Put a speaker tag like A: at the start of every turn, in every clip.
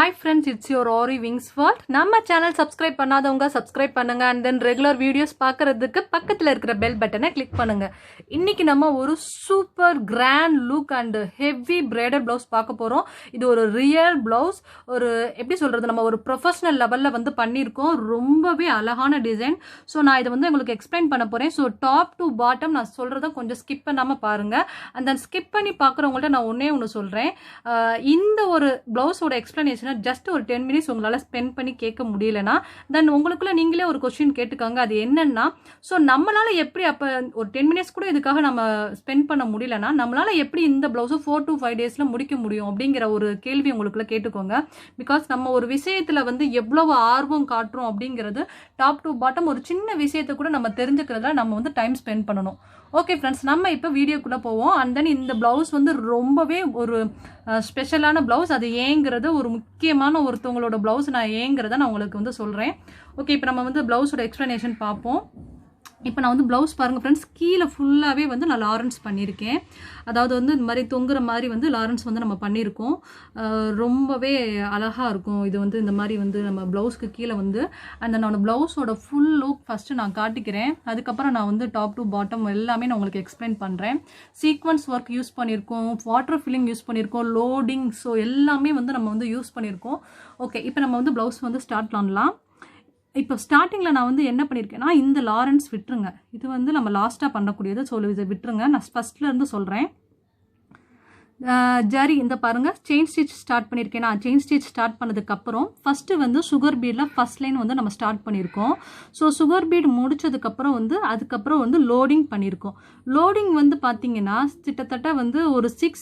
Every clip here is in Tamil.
A: Hi friends, it's your Aariwingsworld. நம்ம சேனல் சப்ஸ்கிரைப் பண்ணாதவங்க சப்ஸ்கிரைப் பண்ணுங்க and then ரெகுலர் வீடியோஸ் பார்க்கிறதுக்கு பக்கத்துல இருக்கிற பெல் பட்டனை கிளிக் பண்ணுங்க. இன்னைக்கு நம்ம ஒரு super grand look and heavy bridal blouse பார்க்க போறோம். இது ஒரு ரியல் ப்ளவுஸ். ஒரு எப்படி சொல்றது, நம்ம ஒரு ப்ரொஃபஷனல் லெவல்ல வந்து பண்ணியிருக்கோம். ரொம்பவே அழகான டிசைன். ஸோ நான் இதை வந்து உங்களுக்கு எக்ஸ்பிளைன் பண்ண போறேன். ஸோ டாப் டு பாட்டம் நான் சொல்றதை கொஞ்சம் ஸ்கிப் பண்ணாம பாருங்க. and then ஸ்கிப் பண்ணி பார்க்குறவங்கள்ட்ட நான் ஒன்று சொல்றேன். இந்த ஒரு ப்ளவுஸோட எக்ஸ்பிளனேஷன் ஜஸ்ட் ஒரு 10 மினிட்ஸ் உங்களால் ஸ்பெண்ட் பண்ணி கேட்க முடியலனா தென் உங்களுக்குள்ள நீங்களே ஒரு கொஸ்டின் கேட்டுக்காங்க. அது என்னன்னா, ஸோ நம்மளால எப்படி அப்போ ஒரு 10 மினிட்ஸ் கூட இதுக்காக நம்ம ஸ்பெண்ட் பண்ண முடியலனா நம்மளால எப்படி இந்த ப்ளவுஸை 4 to 5 டேஸில் முடிக்க முடியும் அப்படிங்கிற ஒரு கேள்வி உங்களுக்குள்ள கேட்டுக்கோங்க. பிகாஸ் நம்ம ஒரு விஷயத்தில் வந்து எவ்வளவு ஆர்வம் காட்டுறோம் அப்படிங்கிறது டாப் டு பாட்டம் ஒரு சின்ன விஷயத்தை கூட நம்ம தெரிஞ்சுக்கிறதுல நம்ம வந்து டைம் ஸ்பெண்ட் பண்ணணும். ஓகே ஃப்ரெண்ட்ஸ், நம்ம இப்போ வீடியோக்குள்ளே போவோம். அண்ட் தென் இந்த ப்ளவுஸ் வந்து ரொம்பவே ஒரு ஸ்பெஷலான ப்ளவுஸ். அது ஏங்கிறது ஒரு முக்கியமான ஒருத்தவங்களோட ப்ளவுஸ். நான் ஏங்கிறத நான் உங்களுக்கு வந்து சொல்கிறேன். ஓகே, இப்போ நம்ம வந்து ப்ளவுஸோட எக்ஸ்ப்ளனேஷன் பார்ப்போம். இப்போ நான் வந்து ப்ளவுஸ் பாருங்கள் ஃப்ரெண்ட்ஸ், கீழே ஃபுல்லாகவே வந்து நான் லாரன்ஸ் பண்ணியிருக்கேன். அதாவது வந்து இந்த மாதிரி தொங்குற மாதிரி வந்து லாரன்ஸ் வந்து நம்ம பண்ணியிருக்கோம். ரொம்பவே அழகாக இருக்கும். இது வந்து இந்த மாதிரி வந்து நம்ம ப்ளவுஸ்க்கு கீழே வந்து அந்த நான் ப்ளவுஸோட ஃபுல் லுக் ஃபஸ்ட்டு நான் காட்டிக்கிறேன். அதுக்கப்புறம் நான் வந்து டாப் டு பாட்டம் எல்லாமே நான் உங்களுக்கு எக்ஸ்பிளைன் பண்ணுறேன். சீக்வன்ஸ் ஒர்க் யூஸ் பண்ணியிருக்கோம், வாட்டர் ஃபில்லிங் யூஸ் பண்ணியிருக்கோம், லோடிங், ஸோ எல்லாமே வந்து நம்ம வந்து யூஸ் பண்ணியிருக்கோம். ஓகே, இப்போ நம்ம வந்து ப்ளவுஸ் வந்து ஸ்டார்ட் பண்ணலாம். இப்போ ஸ்டார்டிங்கில் நான் வந்து என்ன பண்ணியிருக்கேன்னா, இந்த லாரன்ஸ் விட்டுருங்க. இது வந்து நம்ம லாஸ்ட்டாக பண்ணக்கூடியது. ஸோ இதை விட்டுருங்க. நான் ஃபஸ்ட்லேருந்து சொல்கிறேன். ஜரி இந்த பாருங்கள், செயின் ஸ்டிச் ஸ்டார்ட் பண்ணியிருக்கேன். நான் செயின் ஸ்டிச் ஸ்டார்ட் பண்ணதுக்கப்புறம் ஃபஸ்ட்டு வந்து சுகர் பீடில் ஃபஸ்ட் லைன் வந்து நம்ம ஸ்டார்ட் பண்ணியிருக்கோம். ஸோ சுகர் பீட் முடித்ததுக்கப்புறம் வந்து அதுக்கப்புறம் வந்து லோடிங் பண்ணியிருக்கோம். லோடிங் வந்து பார்த்தீங்கன்னா கிட்டத்தட்ட வந்து ஒரு 6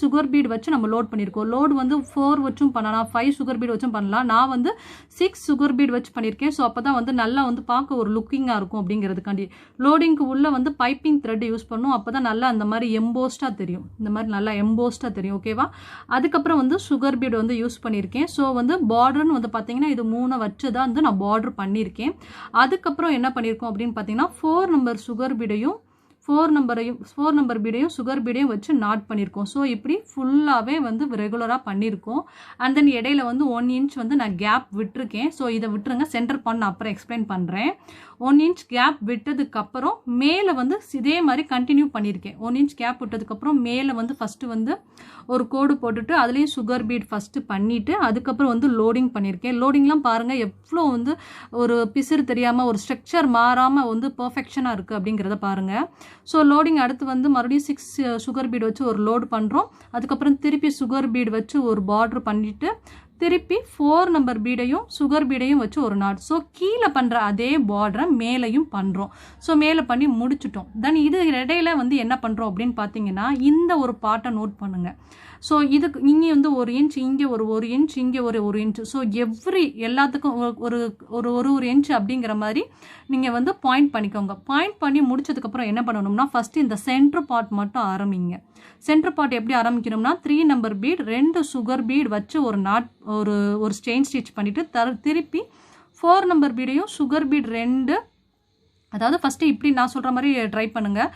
A: சுகர் பீட் வச்சு நம்ம லோட் பண்ணியிருக்கோம். லோடு வந்து 4 வச்சும் பண்ணலாம், 5 சுகர் பீட் வச்சும் பண்ணலாம். நான் வந்து 6 சுகர் பீட் வச்சு பண்ணியிருக்கேன். ஸோ அப்போ தான் வந்து நல்லா வந்து பார்க்க ஒரு லுக்கிங்காக இருக்கும் அப்படிங்கிறதுக்காண்டி. லோடிங்க்கு உள்ளே வந்து பைப்பிங் த்ரெட் யூஸ் பண்ணும். அப்போ தான் நல்லா அந்த மாதிரி எம்போஸ்டாக தெரியும். இந்த மாதிரி நல்லா எம்போஸ்டாக தெரியும். ஓகேவா? அதுக்கப்புறம் வந்து சுகர் பீட் வந்து யூஸ் பண்ணியிருக்கேன். ஸோ வந்து பார்டர்னு வந்து பார்த்தீங்கன்னா இது 3 வச்சு தான் வந்து நான் பார்டர் பண்ணியிருக்கேன். அதுக்கப்புறம் என்ன பண்ணியிருக்கோம் அப்படின்னு பார்த்தீங்கன்னா 4 நம்பர் சுகர் பீடையும் 4 நம்பர் பீடையும் சுகர் பீடையும் வச்சு நாட் பண்ணியிருக்கோம். ஸோ இப்படி ஃபுல்லாகவே வந்து ரெகுலராக பண்ணியிருக்கோம். அண்ட் தென் இடையில வந்து 1 இன்ச் வந்து நான் கேப் விட்டுருக்கேன். ஸோ இதை விட்டுருங்க, சென்டர் பண்ண அப்புறம் எக்ஸ்பிளைன் பண்ணுறேன். 1 இன்ச் கேப் விட்டதுக்கப்புறம் மேலே வந்து இதே மாதிரி கண்டினியூ பண்ணியிருக்கேன். 1 இன்ச் கேப் விட்டதுக்கப்புறம் மேலே வந்து ஃபஸ்ட்டு வந்து ஒரு கோடு போட்டுட்டு அதுலேயும் சுகர் பீட் ஃபஸ்ட்டு பண்ணிவிட்டு அதுக்கப்புறம் வந்து லோடிங் பண்ணியிருக்கேன். லோடிங்லாம் பாருங்கள் எவ்வளோ வந்து ஒரு பிசிறு தெரியாமல் ஒரு ஸ்ட்ரக்சர் மாறாமல் வந்து பர்ஃபெக்ஷனாக இருக்குது அப்படிங்கிறத பாருங்கள். ஸோ லோடிங் அடுத்து வந்து மறுபடியும் 6 சுகர் பீட் வச்சு ஒரு லோடு பண்ணுறோம். அதுக்கப்புறம் திருப்பி சுகர் பீட் வச்சு ஒரு பார்டர் பண்ணிவிட்டு திருப்பி 4 நம்பர் பீடையும் சுகர் பீடையும் வச்சு ஒரு நாட். ஸோ கீழே பண்ணுற அதே பார்டரை மேலேயும் பண்ணுறோம். ஸோ மேலே பண்ணி முடிச்சிட்டோம். தென் இது இடையில வந்து என்ன பண்ணுறோம் அப்படின்னு பார்த்தீங்கன்னா இந்த ஒரு பார்ட்டை நோட் பண்ணுங்கள். ஸோ இதுக்கு இங்கே வந்து 1 இன்ச், இங்கே ஒரு இன்ச், இங்கே ஒரு இன்ச். ஸோ எல்லாத்துக்கும் ஒரு இன்ச் அப்படிங்கிற மாதிரி நீங்கள் வந்து பாயிண்ட் பண்ணிக்கோங்க. பாயிண்ட் பண்ணி முடிச்சதுக்கப்புறம் என்ன பண்ணணும்னா ஃபஸ்ட்டு இந்த சென்டர் பார்ட் மட்டும் ஆரம்பிங்க. சென்டர் பார்ட் எப்படி ஆரம்பிக்கணும்னா 3 நம்பர் பீட் 2 சுகர் பீட் வச்சு ஒரு நாட் ஒரு செயின் ஸ்டிச் பண்ணிவிட்டு திருப்பி 4 நம்பர் பீடையும் சுகர் பீட் 2, அதாவது ஃபஸ்ட்டு இப்படி நான் சொல்கிற மாதிரி ட்ரை பண்ணுங்கள்.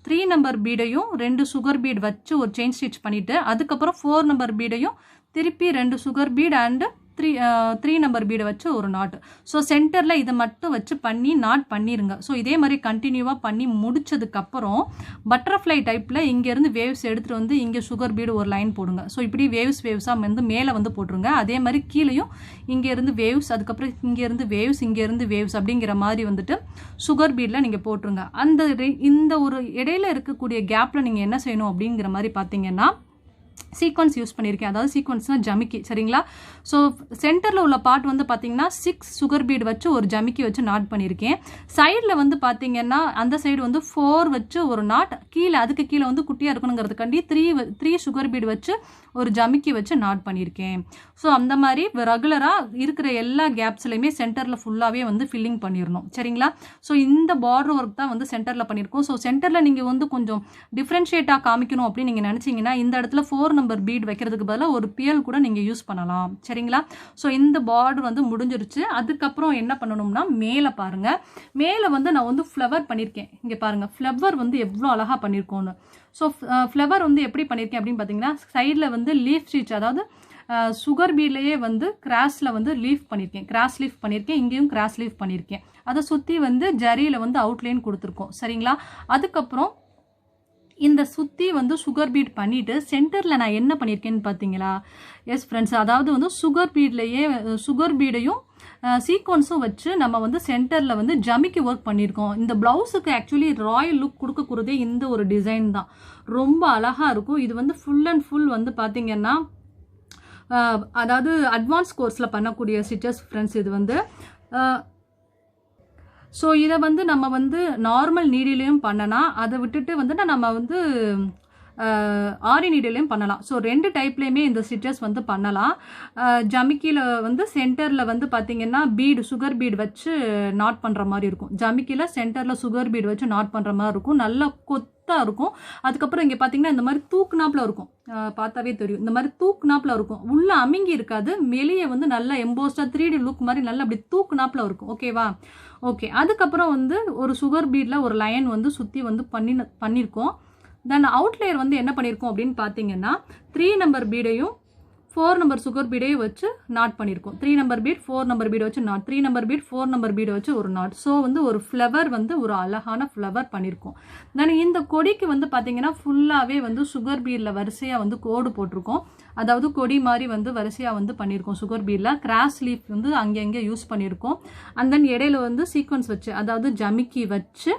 A: 3 நம்பர் பீடையும் 2 சுகர் பீட் வச்சு ஒரு செயின் ஸ்டிச் பண்ணிவிட்டு அதுக்கப்புறம் 4 நம்பர் பீடையும் திருப்பி 2 சுகர் பீட் அண்டு 3 நம்பர் பீடை வச்சு ஒரு நாட். ஸோ சென்டரில் இதை மட்டும் வச்சு பண்ணி நாட் பண்ணிடுங்க. ஸோ இதே மாதிரி கண்டினியூவாக பண்ணி முடிச்சதுக்கப்புறம் பட்டர்ஃப்ளை டைப்பில் இங்கேருந்து வேவ்ஸ் எடுத்துகிட்டு வந்து இங்கே சுகர் பீடு ஒரு லைன் போடுங்க. ஸோ இப்படி வேவ்ஸாக வந்து மேலே வந்து போட்டுருங்க. அதே மாதிரி கீழேயும் இங்கேருந்து வேவ்ஸ், அதுக்கப்புறம் இங்கேருந்து வேவ்ஸ் அப்படிங்கிற மாதிரி வந்துட்டு சுகர் பீடில் நீங்கள் போட்டுருங்க. இந்த ஒரு இடையில இருக்கக்கூடிய கேப்பில் நீங்கள் என்ன செய்யணும் அப்படிங்கிற மாதிரி பார்த்தீங்கன்னா சீக்வன்ஸ் யூஸ் பண்ணியிருக்கேன். அதாவது சீக்வன்ஸ்னால் ஜமிக்கி, சரிங்களா? ஸோ சென்டரில் உள்ள பார்ட் வந்து பார்த்தீங்கன்னா 6 சுகர் பீட் வச்சு ஒரு ஜமிக்கி வச்சு நாட் பண்ணியிருக்கேன். சைடில் வந்து பார்த்தீங்கன்னா அந்த சைடு வந்து 4 வச்சு ஒரு நாட், அதுக்கு கீழே வந்து குட்டியாக இருக்கணுங்கிறதுக்காண்டி 3 சுகர் பீட் வச்சு ஒரு ஜமிக்கி வச்சு நாட் பண்ணியிருக்கேன். ஸோ அந்த மாதிரி ரெகுலராக இருக்கிற எல்லா கேப்ஸ்லையுமே சென்டரில் ஃபுல்லாகவே வந்து ஃபில்லிங் பண்ணிடணும், சரிங்களா? ஸோ இந்த பார்டர் ஒர்க் தான் வந்து சென்டரில் பண்ணியிருக்கோம். ஸோ சென்டரில் நீங்கள் வந்து கொஞ்சம் டிஃப்ரென்ஷியேட்டாக காமிக்கணும் அப்படின்னு நீங்கள் நினச்சிங்கன்னா இந்த இடத்துல 4 நம்பர் பீட் வைக்கிறதுக்கு பதிலாக ஒரு பியல் கூட நீங்கள் யூஸ் பண்ணலாம், சரிங்களா? ஸோ இந்த பார்டர் வந்து முடிஞ்சிருச்சு. அதுக்கப்புறம் என்ன பண்ணணும்னா மேலே பாருங்கள், மேலே வந்து நான் வந்து ஃப்ளவர் பண்ணியிருக்கேன். இங்கே பாருங்கள், ஃப்ளவர் வந்து எவ்வளோ அழகாக பண்ணியிருக்கோன்னு. ஸோ ஃப்ளவர் வந்து எப்படி பண்ணியிருக்கேன் அப்படின்னு பார்த்தீங்கன்னா சைடில் வந்து லீஃப் ஸ்டிச், அதாவது சுகர் பீட்லேயே வந்து கிராஸில் வந்து லீஃப் பண்ணியிருக்கேன், கிராஸ் லீஃப் பண்ணியிருக்கேன், இங்கேயும் கிராஸ் லீஃப் பண்ணியிருக்கேன். அதை சுற்றி வந்து ஜரியில் வந்து அவுட்லைன் கொடுத்துருக்கோம். சரிங்களா? அதுக்கப்புறம் இந்த சுற்றி வந்து சுகர் பீட் பண்ணிவிட்டு சென்டரில் நான் என்ன பண்ணியிருக்கேன்னு பார்த்தீங்களா? எஸ் ஃப்ரெண்ட்ஸ், அதாவது வந்து சுகர் பீட்லேயே சுகர் பீடையும் சீக்வன்ஸும் வச்சு நம்ம வந்து சென்டரில் வந்து ஜமிக்கி ஒர்க் பண்ணியிருக்கோம். இந்த ப்ளவுஸுக்கு ஆக்சுவலி ராயல் லுக் கொடுக்கக்கூடதே இந்த ஒரு டிசைன் தான். ரொம்ப அழகாக இருக்கும். இது வந்து ஃபுல் அண்ட் ஃபுல் வந்து பார்த்தீங்கன்னா அதாவது அட்வான்ஸ் கோர்ஸில் பண்ணக்கூடிய ஸ்டிச்சஸ் ஃப்ரெண்ட்ஸ். இது வந்து ஸோ இதை வந்து நம்ம வந்து நார்மல் நீடிலையும் பண்ணலாம், அதை விட்டுட்டு வந்துட்டு நம்ம வந்து ஆரி நீடிலையும் பண்ணலாம். ஸோ 2 டைப்லேயுமே இந்த ஸ்டிச்சஸ் வந்து பண்ணலாம். ஜமிக்கியில் வந்து சென்டரில் வந்து பார்த்திங்கன்னா பீடு சுகர் பீடு வச்சு நாட் பண்ணுற மாதிரி இருக்கும். ஜமிக்கியில் சென்டரில் சுகர் பீடு வச்சு நாட் பண்ணுற மாதிரி இருக்கும். நல்லா கொத்தாக இருக்கும். அதுக்கப்புறம் இங்கே பார்த்தீங்கன்னா இந்த மாதிரி தூக்குனாப்பில் இருக்கும். பார்த்தாவே தெரியும், இந்த மாதிரி தூக்குனாப்பில் இருக்கும். உள்ளே அமுங்கி இருக்காது, வெளியே வந்து நல்லா எம்போஸ்டாக 3D லுக் மாதிரி நல்லா அப்படி தூக்குனாப்பில் இருக்கும். ஓகேவா? ஓகே. அதுக்கப்புறம் வந்து ஒரு சுகர் பீடில் ஒரு லைன் வந்து சுற்றி வந்து பண்ணியிருக்கோம். தென் அவுட்லேயர் வந்து என்ன பண்ணியிருக்கோம் அப்படின்னு பார்த்தீங்கன்னா 3 நம்பர் பீடையும் 4 நம்பர் சுகர் பீடையும் வச்சு நாட் பண்ணியிருக்கோம். 3 நம்பர் பீட் 4 நம்பர் பீடை வச்சு நாட், 3 நம்பர் பீட் 4 நம்பர் பீடை வச்சு ஒரு நாட். ஸோ வந்து ஒரு ஃப்ளவர் வந்து ஒரு அழகான ஃப்ளவர் பண்ணியிருக்கோம். தென் இந்த கொடிக்கு வந்து பார்த்தீங்கன்னா ஃபுல்லாகவே வந்து சுகர் பீடில் வரிசையாக வந்து கோடு போட்டிருக்கோம். அதாவது கொடி மாதிரி வந்து வரிசையாக வந்து பண்ணியிருக்கோம். சுகர் பீடில் கிராஸ் லீஃப் வந்து அங்கங்கே யூஸ் பண்ணியிருக்கோம். அண்ட் தென் இடையில வந்து சீக்வன்ஸ் வச்சு அதாவது ஜமிக்கி வச்சு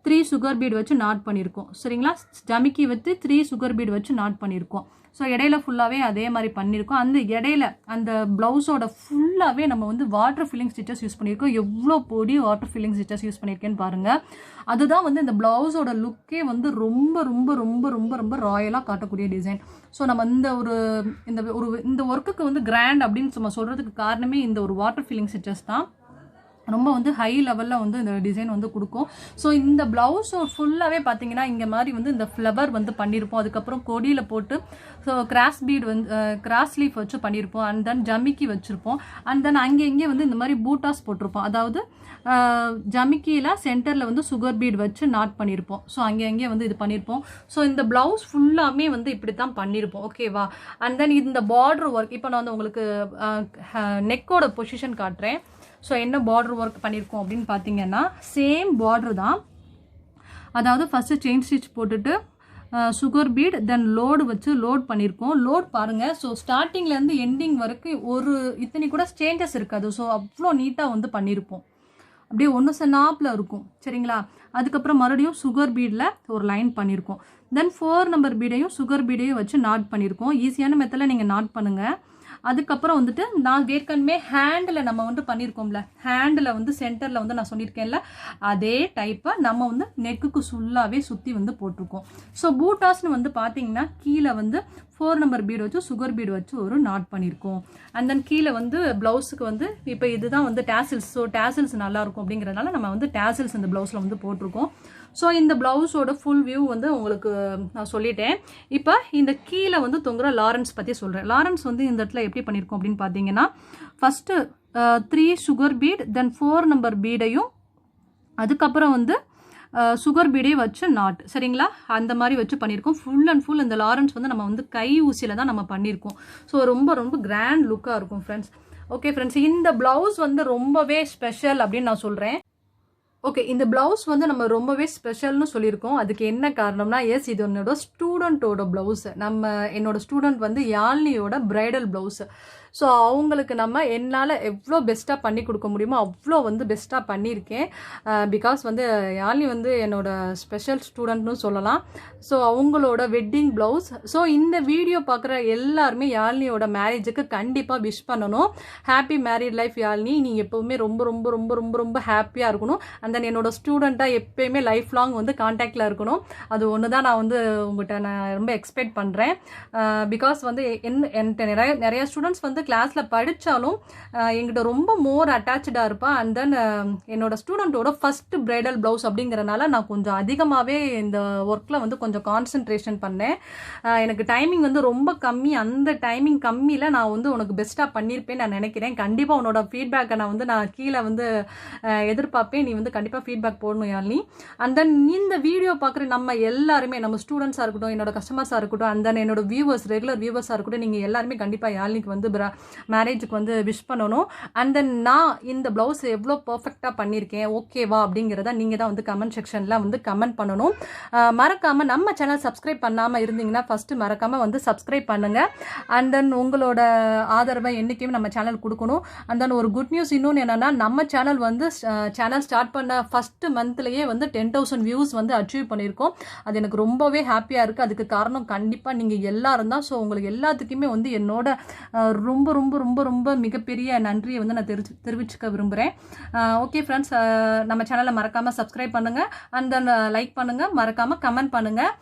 A: 3 சுகர் பீட் வச்சு நாட் பண்ணியிருக்கோம். சரிங்களா? ஜமிக்கி வச்சு 3 சுகர் பீட் வச்சு நாட் பண்ணியிருக்கோம். ஸோ இடையில ஃபுல்லாகவே அதே மாதிரி பண்ணியிருக்கோம். அந்த இடையில அந்த ப்ளவுஸோட ஃபுல்லாகவே நம்ம வந்து வாட்டர் ஃபில்லிங் ஸ்டிச்சஸ் யூஸ் பண்ணியிருக்கோம். எவ்வளோ பொடி வாட்டர் ஃபில்லிங் ஸ்டிச்சஸ் யூஸ் பண்ணியிருக்கேன்னு பாருங்கள். அதுதான் வந்து இந்த ப்ளவுஸோட லுக்கே வந்து ரொம்ப ரொம்ப ரொம்ப ரொம்ப ரொம்ப ராயலாக காட்டக்கூடிய டிசைன். ஸோ நம்ம இந்த ஒர்க்குக்கு வந்து கிராண்ட் அப்படின்னு நம்ம சொல்கிறதுக்கு காரணமே இந்த ஒரு வாட்டர் ஃபில்லிங் ஸ்டிச்சஸ் தான். ரொம்ப வந்து ஹை லெவலில் வந்து இந்த டிசைன் வந்து கொடுக்கும். ஸோ இந்த ப்ளவுஸ் ஃபுல்லாகவே பார்த்தீங்கன்னா இங்கே மாதிரி வந்து இந்த ஃப்ளவர் வந்து பண்ணியிருப்போம். அதுக்கப்புறம் கொடியில் போட்டு ஸோ கிராஸ் பீட் வந்து கிராஸ் லீஃப் வச்சு பண்ணியிருப்போம். அண்ட் தென் ஜமிக்கி வச்சுருப்போம். அண்ட் தென் அங்கே வந்து இந்த மாதிரி பூட்டாஸ் போட்டிருப்போம். அதாவது ஜமிக்கியில் சென்டரில் வந்து சுகர் பீட் வச்சு நாட் பண்ணியிருப்போம். ஸோ அங்கே வந்து இது பண்ணியிருப்போம். ஸோ இந்த ப்ளவுஸ் ஃபுல்லாமே வந்து இப்படி தான் பண்ணியிருப்போம். ஓகேவா? அண்ட் தென் இந்த பார்டர் ஒர்க் இப்போ நான் வந்து உங்களுக்கு நெக்கோட பொசிஷன் காட்டுறேன். ஸோ என்ன பார்டர் ஒர்க் பண்ணியிருக்கோம் அப்படின்னு பார்த்தீங்கன்னா சேம் பார்டர் தான். அதாவது ஃபஸ்ட்டு செயின் ஸ்டிச் போட்டுட்டு சுகர் பீட் தென் லோடு வச்சு லோட் பண்ணியிருக்கோம். லோட் பாருங்கள். ஸோ ஸ்டார்டிங்லேருந்து எண்டிங் வரைக்கும் ஒரு இத்தனை கூட சேஞ்சஸ் இருக்காது. ஸோ அவ்வளோ நீட்டாக வந்து பண்ணியிருப்போம். அப்படியே ஒன்று சொன்னாப்பில் இருக்கும். சரிங்களா? அதுக்கப்புறம் மறுபடியும் சுகர் பீடில் ஒரு லைன் பண்ணியிருக்கோம். தென் 4 நம்பர் பீடையும் சுகர் பீடையும் வச்சு நாட் பண்ணியிருக்கோம். ஈஸியான மெத்தடில் நீங்கள் நாட் பண்ணுங்கள். அதுக்கப்புறம் வந்துட்டு நான் ஏற்கனவே ஹேண்டில் நம்ம வந்து பண்ணியிருக்கோம்ல, ஹேண்டில் வந்து சென்டரில் வந்து நான் சொல்லியிருக்கேன்ல, அதே டைப்பை நம்ம வந்து நெக்குக்கு ஃபுல்லாகவே சுற்றி வந்து போட்டிருக்கோம். ஸோ பூட்டாஸ்னு வந்து பார்த்தீங்கன்னா கீழே வந்து 4 நம்பர் பீடு வச்சு சுகர் பீடு வச்சு ஒரு நாட் பண்ணியிருக்கோம். அண்ட் தென் கீழே வந்து ப்ளவுஸுக்கு வந்து இப்போ இதுதான் வந்து டேசில்ஸ். ஸோ டேசில்ஸ் நல்லாயிருக்கும் அப்படிங்கிறதுனால நம்ம வந்து டேசில்ஸ் இந்த ப்ளவுஸில் வந்து போட்டிருக்கோம். ஸோ இந்த ப்ளவுஸோட ஃபுல் வியூ வந்து உங்களுக்கு நான் சொல்லிட்டேன். இப்போ இந்த கீழே வந்து தொங்குற லாரன்ஸ் பற்றி சொல்கிறேன். லாரன்ஸ் வந்து இந்த இடத்துல எப்படி பண்ணியிருக்கோம் அப்படின்னு பார்த்தீங்கன்னா ஃபஸ்ட்டு 3 சுகர் பீட் தென் 4 நம்பர் பீடையும் அதுக்கப்புறம் வந்து சுகர் பீடையும் வச்சு நாட். சரிங்களா? அந்த மாதிரி வச்சு பண்ணியிருக்கோம். ஃபுல் அண்ட் ஃபுல் இந்த லாரன்ஸ் வந்து நம்ம வந்து கை ஊசியில் தான் நம்ம பண்ணியிருக்கோம். ஸோ ரொம்ப ரொம்ப கிராண்ட் லுக்காக இருக்கும் ஃப்ரெண்ட்ஸ். ஓகே ஃப்ரெண்ட்ஸ், இந்த ப்ளவுஸ் வந்து ரொம்பவே ஸ்பெஷல் அப்படின்னு நான் சொல்கிறேன். ஓகே, இந்த ப்ளவுஸ் வந்து நம்ம ரொம்பவே ஸ்பெஷல்னு சொல்லியிருக்கோம். அதுக்கு என்ன காரணம்னா எஸ் இது என்னோட ஸ்டூடெண்ட்டோட ப்ளவுஸு. என்னோட ஸ்டூடெண்ட் வந்து யாழ்னியோட பிரைடல் ப்ளவுஸு. ஸோ அவங்களுக்கு என்னால் எவ்வளோ பெஸ்ட்டாக பண்ணி கொடுக்க முடியுமோ அவ்வளோ வந்து பெஸ்ட்டாக பண்ணியிருக்கேன். பிகாஸ் வந்து யாழ்னி வந்து என்னோட ஸ்பெஷல் ஸ்டூடெண்ட்னு சொல்லலாம். ஸோ அவங்களோட வெட்டிங் ப்ளவுஸ். ஸோ இந்த வீடியோ பார்க்குற எல்லாருமே யாழ்னியோட மேரேஜுக்கு கண்டிப்பாக விஷ் பண்ணணும். Happy married life Yazhini. நீ எப்போவுமே ரொம்ப ரொம்ப ரொம்ப ரொம்ப ரொம்ப ஹாப்பியாக இருக்கணும். அண்ட் தென் என்னோட ஸ்டூடெண்ட்டாக எப்போயுமே லைஃப் லாங் வந்து கான்டாக்டில் இருக்கணும். அது ஒன்று தான் நான் வந்து உங்கள்கிட்ட நான் ரொம்ப எக்ஸ்பெக்ட் பண்ணுறேன். பிகாஸ் வந்து என்கிட்ட நிறைய ஸ்டூடெண்ட்ஸ் வந்து கிளாஸில் படித்தாலும் என்கிட்ட ரொம்ப மோர் அட்டாச்சாக இருப்பாள். அண்ட் தென் என்னோட ஸ்டூடெண்ட்டோட ஃபஸ்ட்டு பிரைடல் ப்ளவுஸ் அப்படிங்கிறனால நான் கொஞ்சம் அதிகமாகவே இந்த ஒர்க்கில் வந்து கொஞ்சம் கான்சன்ட்ரேஷன் பண்ணேன். எனக்கு டைமிங் வந்து ரொம்ப கம்மி. அந்த டைமிங் கம்மியில் நான் வந்து உனக்கு பெஸ்ட்டாக பண்ணியிருப்பேன்னு நான் நினைக்கிறேன். கண்டிப்பாக உன்னோட ஃபீட்பேக்கை நான் கீழே வந்து எதிர்பார்ப்பேன். நீ வந்து கண்டிப்பாக ஃபீட்பேக் போடணும் யாழ்னி. அண்ட் தென் இந்த வீடியோ பார்க்குற நம்ம எல்லாருமே, நம்ம ஸ்டூடெண்ட்ஸாக இருக்கட்டும், என்னோட கஸ்டமர்ஸாக இருக்கட்டும், அண்ட் தென் என்னோட வியூவர்ஸ், ரெகுலர் வியூவர்ஸாக இருக்கட்டும், நீங்கள் எல்லாருமே கண்டிப்பாக யாழ்னிக்கு வந்து மேரேஜுக்கு வந்து விஷ் பண்ணணும். அண்ட் தென் நான் இந்த ப்ளவுஸ் எவ்வளோ பர்ஃபெக்டாக பண்ணியிருக்கேன், ஓகேவா அப்படிங்கிறத நீங்கள் தான் வந்து கமெண்ட் செக்ஷனில் வந்து கமெண்ட் பண்ணணும். மறக்காமல் நம்ம சேனல் சப்ஸ்கிரைப் பண்ணாமல் இருந்தீங்கன்னா ஃபஸ்ட்டு மறக்காமல் வந்து சப்ஸ்கிரைப் பண்ணுங்கள். அண்ட் தென் உங்களோட ஆதரவை என்றைக்குமே நம்ம சேனல் கொடுக்கணும். அண்ட் தென் ஒரு குட் நியூஸ் இன்னொன்று என்னென்னா, நம்ம சேனல் வந்து சேனல் ஸ்டார்ட் பண்ண ஃபஸ்ட்டு மந்த்லேயே வந்து 10,000 வியூஸ் வந்து அச்சீவ் பண்ணியிருக்கோம். அது எனக்கு ரொம்பவே ஹாப்பியாக இருக்குது. அதுக்கு காரணம் கண்டிப்பாக நீங்கள் எல்லாரும் தான். ஸோ உங்களுக்கு எல்லாத்துக்குமே வந்து என்னோட ரொம்ப ரொம்ப ரொம்ப ரொம்ப மிகப்பெரிய நன்றியை வந்து நான் தெரிவிச்சுக்க விரும்புகிறேன். ஓகே ஃப்ரெண்ட்ஸ், நம்ம சேனலை மறக்காமல் சப்ஸ்கிரைப் பண்ணுங்கள். அண்ட் தென் லைக் பண்ணுங்கள், மறக்காமல் கமெண்ட் பண்ணுங்கள்.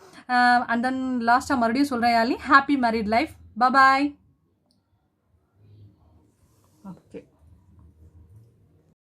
A: அண்ட் தென் லாஸ்ட்டாக மறுபடியும் சொல்கிறேன் யாழ்னி, ஹாப்பி மேரிட் லைஃப். பாய்.